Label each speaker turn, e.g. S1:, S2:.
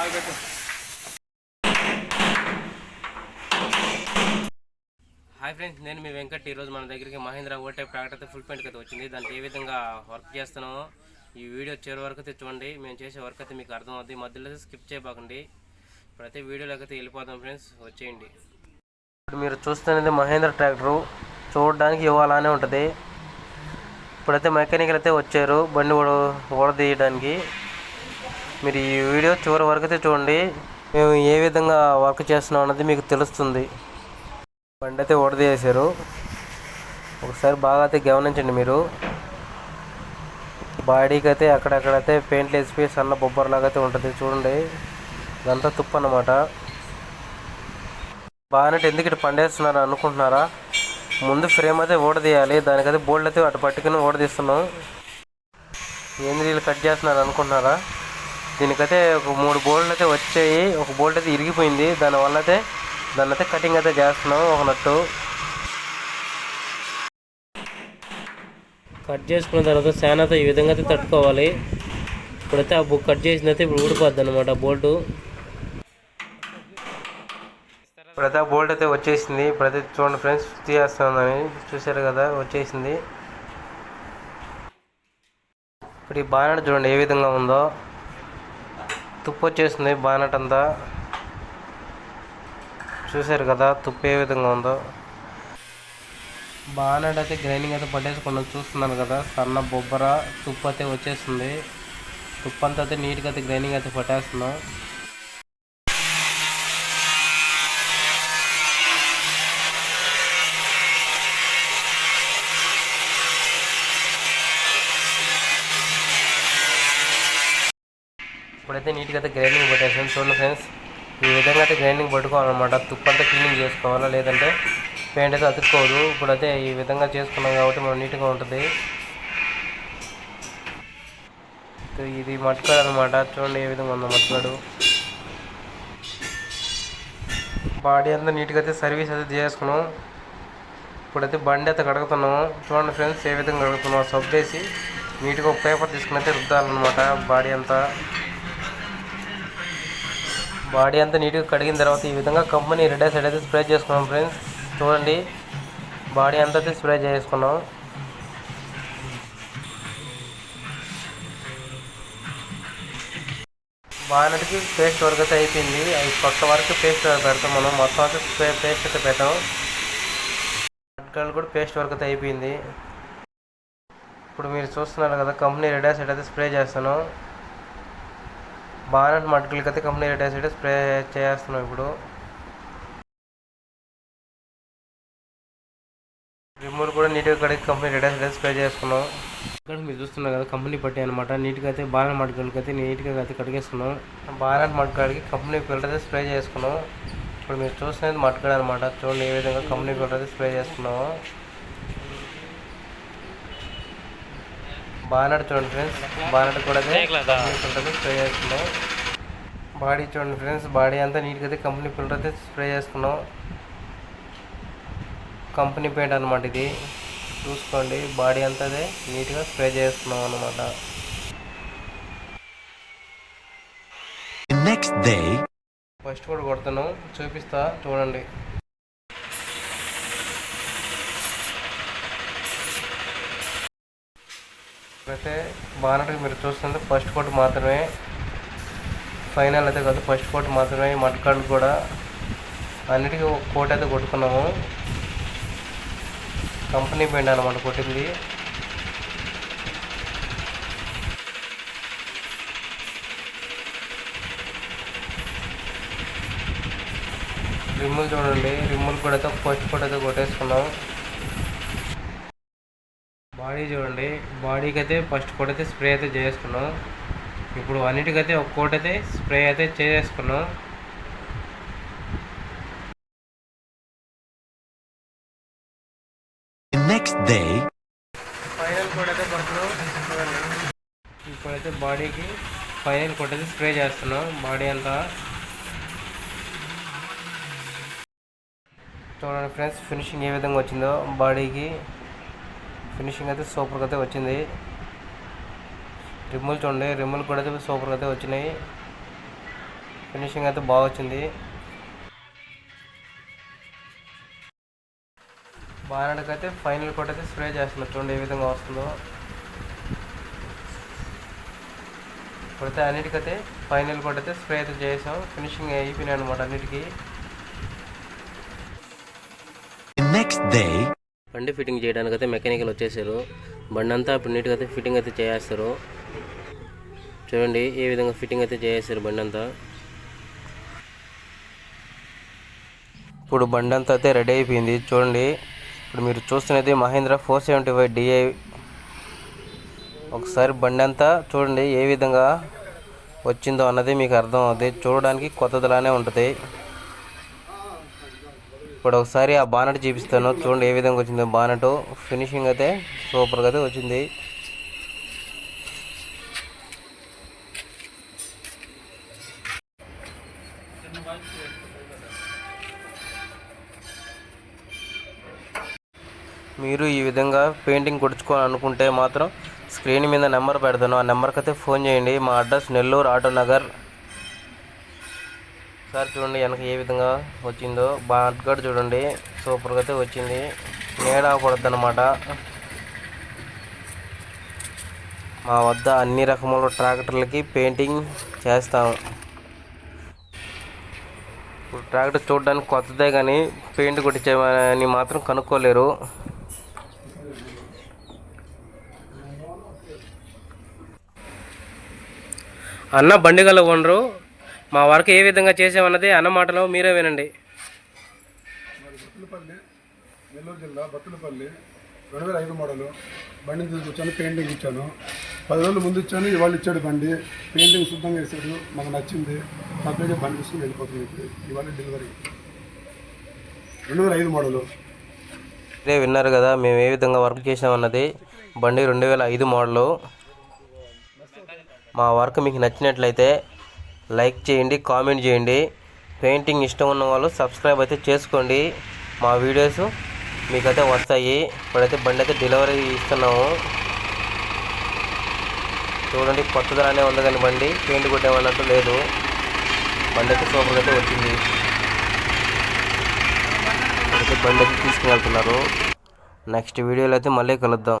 S1: Hi friends, నేను మీ వెంకట్. ఈరోజు మన దగ్గరికి మహేంద్ర ఓటైప్ ట్రాక్టర్ అయితే ఫుల్ పెయింట్ అయితే వచ్చింది. దానికి ఏ విధంగా వర్క్ చేస్తున్నామో ఈ వీడియో చివరి వరకు అయితే చూడండి. మేము చేసే వర్క్ అయితే మీకు అర్థమవుతుంది, మధ్యలో స్కిప్ చేయబాకండి. ఇప్పుడైతే వీడియోలోకి అయితే వెళ్ళిపోదాం ఫ్రెండ్స్, వచ్చేయండి. ఇప్పుడు మీరు చూస్తున్నది మహేంద్ర ట్రాక్టరు. చూడడానికి ఇవ్వాలనే ఉంటుంది. ఇప్పుడైతే మెకానికల్ అయితే వచ్చారు బండి ఓడదీయడానికి. మీరు ఈ వీడియో చివరి వరకు అయితే చూడండి. మేము ఏ విధంగా వర్క్ చేస్తున్నాం అన్నది మీకు తెలుస్తుంది. బండి అయితే ఓడదీసారు, ఒకసారి బాగా అయితే గమనించండి. మీరు బాడీకి అయితే అక్కడక్కడైతే పెయింట్లు వేసిపోయి సన్న బొబ్బర్లాగా అయితే ఉంటుంది చూడండి. ఇదంతా తుప్పు అన్నమాట. బాగానే ఎందుకు ఇటు పండేస్తున్నారు అనుకుంటున్నారా? ముందు ఫ్రేమ్ అయితే ఓడదీయాలి, దానికైతే బోల్డ్ అయితే అటు పట్టుకుని ఓడదీస్తున్నాం. ఏంది వీళ్ళు కట్ చేస్తున్నారు అనుకుంటున్నారా? దీనికైతే ఒక 3 బోల్డ్లు అయితే వచ్చాయి, ఒక బోల్ట్ అయితే ఇరిగిపోయింది. దానివల్ల అయితే దాన్ని అయితే కటింగ్ అయితే చేస్తున్నాం. ఒక నట్టు కట్ చేసుకున్న తర్వాత శానాతో ఈ విధంగా అయితే తట్టుకోవాలి. ఇప్పుడైతే ఆ కట్ చేసిన అయితే ఇప్పుడు ఊడిపోద్ది అనమాట బోల్టు. ఇప్పుడైతే ఆ బోల్ట్ అయితే వచ్చేసింది. ఇప్పుడైతే చూడండి ఫ్రెండ్స్, తీసేస్తుందని చూసారు కదా, వచ్చేసింది. ఇప్పుడు ఈ బానెట్ చూడండి ఏ విధంగా ఉందో, తుప్పు వచ్చేసింది బానెట్ అంతా. చూసారు కదా తుప్పు ఏ విధంగా ఉందో. బానెట్ అయితే గ్రైండింగ్ అయితే పట్టేసుకున్నాం, చూస్తున్నాను కదా. సన్న బొబ్బర తుప్పు అయితే వచ్చేస్తుంది. తుప్పు అంతా అయితే నీట్గా అయితే గ్రైండింగ్ అయితే పట్టేస్తున్నాం. ఇప్పుడైతే నీట్గా అయితే గ్రైండింగ్ పట్టేసాను. చూడండి ఫ్రెండ్స్, ఈ విధంగా అయితే గ్రైండింగ్ పట్టుకోవాలన్నమాట. తుప్పు అంతా క్లీనింగ్ చేసుకోవాలా, లేదంటే పెయింట్ అయితే అతుక్కోదు. ఇప్పుడైతే ఈ విధంగా చేసుకున్నాం కాబట్టి మనం నీట్గా ఉంటుంది. ఇది మట్కాడు అనమాట. చూడండి ఏ విధంగా ఉందో మట్కాడు. బాడీ అంతా నీట్గా అయితే సర్వీస్ అయితే చేసుకున్నాం. ఇప్పుడైతే బండి అయితే కడుగుతున్నాము. చూడండి ఫ్రెండ్స్ ఏ విధంగా కడుగుతున్నాం. సబ్బు వేసి నీట్గా ఒక పేపర్ తీసుకుని అయితే రుద్దాలన్నమాట. బాడీ అంతా నీట్గా కడిగిన తర్వాత ఈ విధంగా కంపెనీ రెడ్ సైడ్ అయితే స్ప్రే చేసుకున్నాం ఫ్రెండ్స్. చూడండి బాడీ అంతా అయితే స్ప్రే చేసుకున్నాం. బానెట్కి పేస్ట్ వర్క్ అయితే అయిపోయింది. అది కొత్త వరకు పేస్ట్ పెడతాం మనం. మొత్తం అయితే పేస్ట్ అయితే పెట్టాం. కూడా పేస్ట్ వర్క్ అయితే అయిపోయింది. ఇప్పుడు మీరు చూస్తున్నారు కదా, కంపెనీ రెడ్ సైడ్ అయితే స్ప్రే చేస్తాను. బానెట్ మట్టికలకి అయితే కంపెనీ రెడ్ సైడ్ స్ప్రే చేస్తున్నాం. ఇప్పుడు రిమూవల్ కూడా నీట్గా కడిగి కంపెనీ రెడ్ సైడ్ స్ప్రే చేసుకున్నాం. ఇక్కడ మీరు చూస్తున్నారు కదా కంపెనీ పట్టి అనమాట. నీట్గా అయితే బానెట్ మట్టికలకి అయితే నీట్గా అయితే కడిగేసుకున్నాం. బానెట్ మట్టికాడికి కంపెనీ ఫిల్టర్ అయితే స్ప్రే చేసుకున్నాం. ఇప్పుడు మీరు చూస్తున్నది మట్టికాడ అనమాట. చూడండి ఏ విధంగా కంపెనీ ఫిల్టర్ అయితే స్ప్రే చేసుకున్నాము. బానెట్ చూడండి ఫ్రెండ్స్, బానెట్ కూడా ఫిల్టర్ అయితే స్ప్రే చేసుకున్నాం. బాడీ చూడండి ఫ్రెండ్స్, బాడీ అంతా నీట్గా అయితే కంపెనీ ఫిల్టర్ అయితే స్ప్రే చేసుకున్నాం. కంపెనీ పెయింట్ అనమాట ఇది. చూసుకోండి బాడీ అంతా అదే నీట్గా స్ప్రే చేసుకున్నాం అనమాట. నెక్స్ట్ డే ఫస్ట్ కూడా కొడుతున్నాం, చూపిస్తా చూడండి. అయితే బానెట్కి మీరు చూస్తుంటే ఫస్ట్ కోట్ మాత్రమే, ఫైనల్ అయితే కాదు. ఫస్ట్ కోట్ మాత్రమే. మట్కాళ్ళు కూడా అన్నిటికీ ఒక కోట్ అయితే కొట్టుకున్నాము. కంపెనీ పెయింట్ అనమాట కొట్టింది. రిమ్ములు చూడండి, రిమ్ములు కూడా అయితే ఫస్ట్ కోట్ అయితే కొట్టేసుకున్నాం. బాడీ చూడండి, బాడీకి అయితే ఫస్ట్ కోట్ అయితే స్ప్రే అయితే చేసుకున్నాం. ఇప్పుడు అన్నిటికైతే ఒక కోట్ అయితే స్ప్రే అయితే చేసుకున్నాం. నెక్స్ట్ డే ఫైనల్ కోట్ అయితే పడుతున్నాం. ఇప్పుడైతే బాడీకి ఫైనల్ కోట్ అయితే స్ప్రే చేస్తున్నాం. బాడీ అంతా చూడండి ఫ్రెండ్స్, ఫినిషింగ్ ఏ విధంగా వచ్చిందో. బాడీకి ఫినిషింగ్ అయితే సూపర్గా అయితే వచ్చింది. రిమ్ములు చూడండి, రిమ్ములు కూడా అయితే సూపర్గా అయితే వచ్చినాయి. ఫినిషింగ్ అయితే బాగా వచ్చింది. బానడికైతే ఫైనల్ కోట్ అయితే స్ప్రే చేస్తున్నారు. చూడండి ఏ విధంగా వస్తుందో. ఇప్పుడైతే అన్నిటికైతే ఫైనల్ కోట్ అయితే స్ప్రే అయితే చేసాం. ఫినిషింగ్ అయిపోయినాయి అనమాట అన్నిటికీ. నెక్స్ట్ డే బండి ఫిట్టింగ్ చేయడానికి అయితే మెకానికల్ వచ్చేసారు. బండి అంతా ఇప్పుడు నీట్గా అయితే ఫిట్టింగ్ అయితే చేస్తారు. చూడండి ఏ విధంగా ఫిట్టింగ్ అయితే చేస్తారు బండి అంతా. ఇప్పుడు బండి అంతా అయితే రెడీ అయిపోయింది. చూడండి ఇప్పుడు మీరు చూస్తున్నది మహీంద్రా 475 DI. ఒకసారి బండి అంతా చూడండి ఏ విధంగా వచ్చిందో అన్నది మీకు అర్థం అవుతుంది. చూడడానికి కొత్తదిలానే ఉంటుంది. ఇప్పుడు ఒకసారి ఆ బానెట్ చూపిస్తాను. చూడండి ఏ విధంగా వచ్చిందో బానెట్. ఫినిషింగ్ అయితే సూపర్గా అయితే వచ్చింది. మీరు ఈ విధంగా పెయింటింగ్ కొట్టించుకోవాలనుకుంటే మాత్రం స్క్రీన్ మీద నెంబర్ పెడతాను. ఆ నెంబర్కి అయితే ఫోన్ చేయండి. మా address Nellore auto Nagar. Sir చూడండి వెనక ఏ విధంగా వచ్చిందో. బాగా చూడండి సూపర్గా అయితే వచ్చింది. నీడ పడుతుంది అన్నమాట. మా వద్ద అన్ని రకముల ట్రాక్టర్లకి పెయింటింగ్ చేస్తాం. ఇప్పుడు ట్రాక్టర్ చూడడానికి కొత్తదే కానీ పెయింట్ కొట్టించేమని మాత్రం కనుక్కోలేరు. అన్న బండిగల ఓనరు. మా వర్క్ ఏ విధంగా చేసామన్నది అన్న మాటలో మీరే వినండి.
S2: బత్తులపల్లి, నెల్లూరు జిల్లా బత్తులపల్లి 2005 మోడలు బండిని తీసుకొచ్చాను. పెయింటింగ్ ఇచ్చాను. 10 రోజులు ముందు ఇచ్చాను. ఇవాళ ఇచ్చాడు బండి. పెయింటింగ్ శుద్ధంగా వేసాడు. మాకు నచ్చింది. పక్కనే బండి తీసుకుని వెళ్ళిపోతుంది. ఇప్పుడు ఇవాళ డెలివరీ 2005 మోడలు.
S1: ఇదే విన్నారు కదా మేము ఏ విధంగా వర్క్ చేసామన్నది. బండి 2005 మోడలు. మా వర్క్ మీకు నచ్చినట్లయితే లైక్ చేయండి, కామెంట్ చేయండి. పెయింటింగ్ ఇష్టం ఉన్న వాళ్ళు సబ్స్క్రైబ్ అయితే చేసుకోండి. మా వీడియోస్ మీకైతే వస్తాయి. ఇప్పుడైతే బండి అయితే డెలివరీ ఇస్తున్నాము. చూడండి కొత్తదనానే ఉంది కానీ బండి పెయింట్ కొట్టేమన్నట్టు లేదు. బండి అయితే సూపర్గా అయితే వచ్చింది. ఇప్పుడైతే బండి అయితే తీసుకుని వెళ్తున్నారు. నెక్స్ట్ వీడియోలో అయితే మళ్ళీ కలుద్దాం.